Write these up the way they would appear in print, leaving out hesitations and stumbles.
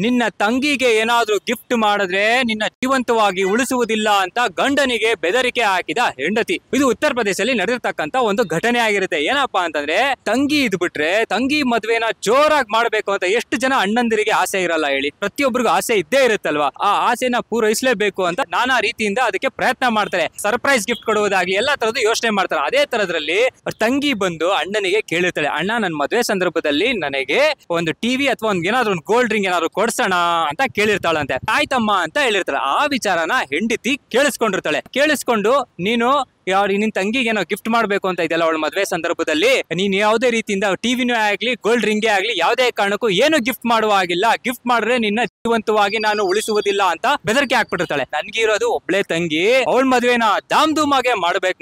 ನಿನ್ನ ತಂಗಿಗೆ ಏನಾದ್ರೂ ಗಿಫ್ಟ್ ಮಾಡಿದ್ರೆ ನಿನ್ನ ಜೀವಂತವಾಗಿ ಉಳಿಸುವುದಿಲ್ಲ ಅಂತ ಗಂಡನಿಗೆ ಬೆದರಿಕೆ ಹಾಕಿದ ಹೆಂಡತಿ. ಇದು ಉತ್ತರ ಪ್ರದೇಶದಲ್ಲಿ ನಡೆದಿರ್ತಕ್ಕಂತ ಒಂದು ಘಟನೆ ಆಗಿರುತ್ತೆ. ಏನಪ್ಪಾ ಅಂತಂದ್ರೆ ತಂಗಿ ಇದ್ಬಿಟ್ರೆ ತಂಗಿ ಮದ್ವೆನ ಜೋರಾಗಿ ಮಾಡ್ಬೇಕು ಅಂತ ಎಷ್ಟು ಜನ ಅಣ್ಣಂದಿರಿಗೆ ಆಸೆ ಇರಲ್ಲ ಹೇಳಿ? ಪ್ರತಿಯೊಬ್ಬರಿಗೂ ಆಸೆ ಇದ್ದೇ ಇರುತ್ತಲ್ವಾ? ಆ ಆಸೆನ ಪೂರೈಸಲೇಬೇಕು ಅಂತ ನಾನಾ ರೀತಿಯಿಂದ ಅದಕ್ಕೆ ಪ್ರಯತ್ನ ಮಾಡ್ತಾರೆ. ಸರ್ಪ್ರೈಸ್ ಗಿಫ್ಟ್ ಕೊಡುವುದಾಗ್ಲಿ ಎಲ್ಲಾ ತರದ್ದು ಯೋಚನೆ ಮಾಡ್ತಾರೆ. ಅದೇ ತರದ್ರಲ್ಲಿ ತಂಗಿ ಬಂದು ಅಣ್ಣನಿಗೆ ಕೇಳಿರ್ತಾಳೆ, ಅಣ್ಣ ನನ್ನ ಮದುವೆ ಸಂದರ್ಭದಲ್ಲಿ ನನಗೆ ಒಂದು ಟಿವಿ ಅಥವಾ ಒಂದ್ ಏನಾದ್ರು ಒಂದು ಗೋಲ್ಡ್ ರಿಂಗ್ ಏನಾದ್ರು ಕೊಡ್ಸೋಣ ಅಂತ ಕೇಳಿರ್ತಾಳಂತೆ. ಆಯ್ತಮ್ಮ ಅಂತ ಹೇಳಿರ್ತಾಳೆ. ಆ ವಿಚಾರನ ಹೆಂಡತಿ ಕೇಳಿಸ್ಕೊಂಡಿರ್ತಾಳೆ. ಕೇಳಿಸ್ಕೊಂಡು ನೀನು ನಿನ್ ತಂಗಿಗೆ ಏನೋ ಗಿಫ್ಟ್ ಮಾಡ್ಬೇಕು ಅಂತ ಇದೆಯಲ್ಲ ಅವಳ ಮದ್ವೆ ಸಂದರ್ಭದಲ್ಲಿ, ನೀನ್ ಯಾವುದೇ ರೀತಿಯಿಂದ ಟಿವಿನೂ ಆಗ್ಲಿ ಗೋಲ್ಡ್ ರಿಂಗೇ ಆಗ್ಲಿ ಯಾವುದೇ ಕಾರಣಕ್ಕೂ ಏನು ಗಿಫ್ಟ್ ಮಾಡುವ ಆಗಿಲ್ಲ. ಗಿಫ್ಟ್ ಮಾಡಿದ್ರೆ ನಿನ್ನ ಜೀವಂತವಾಗಿ ನಾನು ಉಳಿಸುವುದಿಲ್ಲ ಅಂತ ಬೆದರಿಕೆ ಹಾಕ್ಬಿಟ್ಟಿರ್ತಾಳೆ. ನನ್ಗಿರೋದು ಒಬ್ಳೆ ತಂಗಿ, ಅವಳ ಮದ್ವೆನ ಧಾಮ್ ಧೂಮಾಗೆ ಮಾಡ್ಬೇಕು.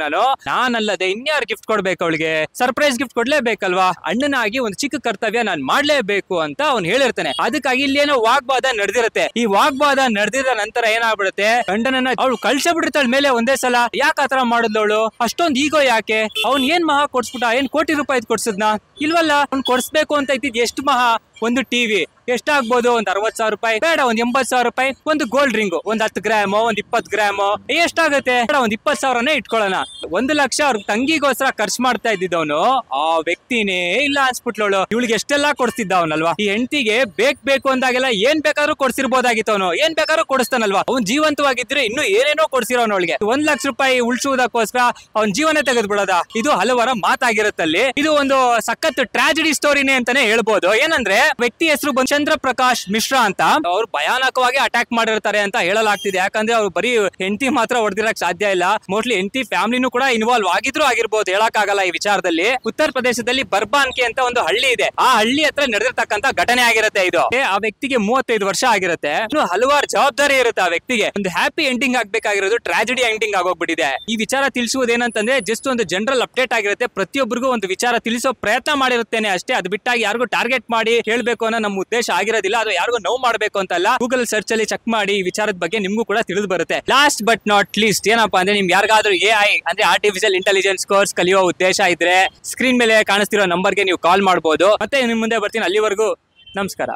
ನಾನಲ್ಲದೆ ಇನ್ಯಾರು ಗಿಫ್ಟ್ ಕೊಡ್ಬೇಕು ಅವಳಿಗೆ? Surprise gift ಕೊಡ್ಲೇಬೇಕಲ್ವಾ? ಅಣ್ಣನಾಗಿ ಒಂದು ಚಿಕ್ಕ ಕರ್ತವ್ಯ ನಾನ್ ಮಾಡ್ಲೇಬೇಕು ಅಂತ ಅವ್ನು ಹೇಳಿರ್ತಾನೆ. ಅದಕ್ಕಾಗಿ ಇಲ್ಲೇನೋ ವಾಗ್ವಾದ ನಡೆದಿರುತ್ತೆ. ಈ ವಾಗ್ವಾದ ನಡೆದಿದ ನಂತರ ಏನಾಗ್ಬಿಡುತ್ತೆ, ಗಂಡನನ್ನ ಅವಳು ಕಳ್ಸಬಿಟ್ಟಿರ್ತಾಳೆ ಮೇಲೆ ಒಂದೇ ಸಲ. ಯಾಕೆ ಆತರ ಮಾಡಿದ್ಲು ಅವಳು? ಅಷ್ಟೊಂದು ಈಗೋ ಯಾಕೆ? ಅವ್ನ್ ಏನ್ ಮಹಾ ಕೊಡ್ಸ್ಬಿಟ್ಟ? ಏನ್ ಕೋಟಿ ರೂಪಾಯಿ ಕೊಡ್ಸದ್ನ? ಇಲ್ವಲ್ಲ. ಅವ್ನ್ ಕೊಡ್ಸ್ಬೇಕು ಅಂತ ಇದ್ದಿದ್ ಎಷ್ಟು ಮಹಾ? ಒಂದು ಟಿವಿ ಎಷ್ಟಾಗ್ಬೋದು? ಒಂದ್ 60,000 ರೂಪಾಯಿ ಬೇಡ, ಒಂದ್ 80,000 ರೂಪಾಯಿ. ಒಂದು ಗೋಲ್ಡ್ ರಿಂಗ್ ಒಂದ್ 10 ಗ್ರಾಮೋ ಒಂದ್ 20 ಗ್ರಾಮೋ ಎಷ್ಟಾಗತ್ತೆ? ಒಂದ್ 20,000ನೇ ಇಟ್ಕೊಳ್ಳೋಣ. 1,00,000 ಅವ್ರ ತಂಗಿಗೋಸ್ಕರ ಖರ್ಚು ಮಾಡ್ತಾ ಇದ್ದಿದ್ದವನು ಆ ವ್ಯಕ್ತಿನೇ ಇಲ್ಲ ಅನ್ಸ್ಬಿಟ್ಲವಳು. ಇವಳಿಗೆ ಎಷ್ಟೆಲ್ಲಾ ಕೊಡ್ತಿದ್ದ ಅವನಲ್ವಾ? ಈ ಹೆಂಡತಿಗೆ ಬೇಕು ಅಂದಾಗೆಲ್ಲ ಏನ್ ಬೇಕಾದ್ರೂ ಕೊಡ್ಸಿರ್ಬೋದಾಗಿತ್ತು. ಅವನು ಏನ್ ಬೇಕಾದ್ರೂ ಕೊಡಿಸ್ತಾನಲ್ವಾ? ಅವ್ನ್ ಜೀವಂತವಾಗಿದ್ರೆ ಇನ್ನು ಏನೇನೋ ಕೊಡ್ಸಿರೋನು ಅವಳಿಗೆ. 1,00,000 ರೂಪಾಯಿ ಉಳಿಸುವುದಕ್ಕೋಸ್ಕರ ಅವ್ನ್ ಜೀವನ ತೆಗೆದು ಬಿಡೋದ? ಇದು ಹಲವರ ಮಾತಾಗಿರುತ್ತಲ್ಲಿ. ಇದು ಒಂದು ಸಖತ್ ಟ್ರಾಜಿಡಿ ಸ್ಟೋರಿನೇ ಅಂತಾನೆ ಹೇಳ್ಬೋದು. ಏನಂದ್ರೆ ವ್ಯಕ್ತಿ ಹೆಸರು ಬಂದು ಚಂದ್ರ ಪ್ರಕಾಶ್ ಮಿಶ್ರಾ ಅಂತ. ಅವ್ರು ಭಯಾನಕವಾಗಿ ಅಟ್ಯಾಕ್ ಮಾಡಿರ್ತಾರೆ ಅಂತ ಹೇಳಲಾಗ್ತಿದೆ. ಯಾಕಂದ್ರೆ ಅವ್ರು ಬರೀ ಹೆಂಡತಿ ಮಾತ್ರ ಹೊಡೆದಿರಕ್ ಸಾಧ್ಯ ಇಲ್ಲ. ಮೋಸ್ಟ್ಲಿ ಹೆಂಡತಿ ಫ್ಯಾಮಿಲಿನೂ ಕೂಡ ಇನ್ವಾಲ್ವ್ ಆಗಿರ್ಬೋದು, ಹೇಳಕ್ ಆಗಲ್ಲ ಈ ವಿಚಾರದಲ್ಲಿ. ಉತ್ತರ ಪ್ರದೇಶದಲ್ಲಿ ಬರ್ಬಾನ್ಕಿ ಅಂತ ಒಂದು ಹಳ್ಳಿ ಇದೆ. ಆ ಹಳ್ಳಿ ಹತ್ರ ನಡೆದಿರ್ತಕ್ಕಂತ ಘಟನೆ ಆಗಿರುತ್ತೆ ಇದು. ಆ ವ್ಯಕ್ತಿಗೆ 35 ವರ್ಷ ಆಗಿರುತ್ತೆ. ಹಲವಾರು ಜವಾಬ್ದಾರಿ ಇರುತ್ತೆ ಆ ವ್ಯಕ್ತಿಗೆ. ಒಂದು ಹ್ಯಾಪಿ ಎಂಡಿಂಗ್ ಆಗ್ಬೇಕಾಗಿರೋದು ಟ್ರಾಜಿಡಿ ಎಂಡಿಂಗ್ ಆಗೋಗ್ಬಿಟ್ಟಿದೆ. ಈ ವಿಚಾರ ತಿಳಿಸುವುದೇನಂತಂದ್ರೆ ಜಸ್ಟ್ ಒಂದು ಜನರಲ್ ಅಪ್ಡೇಟ್ ಆಗಿರುತ್ತೆ. ಪ್ರತಿಯೊಬ್ಬರಿಗೂ ಒಂದು ವಿಚಾರ ತಿಳಿಸೋ ಪ್ರಯತ್ನ ಮಾಡಿರುತ್ತೇನೆ ಅಷ್ಟೇ. ಅದು ಬಿಟ್ಟಾಗಿ ಯಾರಿಗೂ ಟಾರ್ಗೆಟ್ ಮಾಡಿ ಹೇಳ್ಬೇಕು ಅನ್ನೋ ನಮ್ಮ ಉದ್ದೇಶ ಆಗಿರೋದಿಲ್ಲ. ಅದು ಯಾರಿಗೂ ನೋವು ಮಾಡ್ಬೇಕು ಅಂತಲ್ಲ. ಗೂಗಲ್ ಸರ್ಚ್ ಅಲ್ಲಿ ಚೆಕ್ ಮಾಡಿ ಈ ವಿಚಾರದ ಬಗ್ಗೆ ನಿಮ್ಗೂ ಕೂಡ ತಿಳಿದು ಬರುತ್ತೆ. ಲಾಸ್ಟ್ ಬಟ್ ನಾಟ್ ಲೀಸ್ಟ್ ಏನಪ್ಪಾ ಅಂದ್ರೆ, ನಿಮ್ಗೆ ಯಾರಿಗಾದ್ರೂ AI ಅಂದ್ರೆ ಆರ್ಟಿಫಿಷಿಯಲ್ ಇಂಟೆಲಿಜೆನ್ಸ್ ಕೋರ್ಸ್ ಕಲಿಯುವ ಉದ್ದೇಶ ಇದ್ರೆ ಸ್ಕ್ರೀನ್ ಮೇಲೆ ಕಾಣಿಸ್ತಿರೋ ನಂಬರ್ಗೆ ನೀವು ಕಾಲ್ ಮಾಡಬಹುದು. ಮತ್ತೆ ನಿಮ್ ಮುಂದೆ ಬರ್ತೀನಿ. ಅಲ್ಲಿವರೆಗೂ ನಮಸ್ಕಾರ.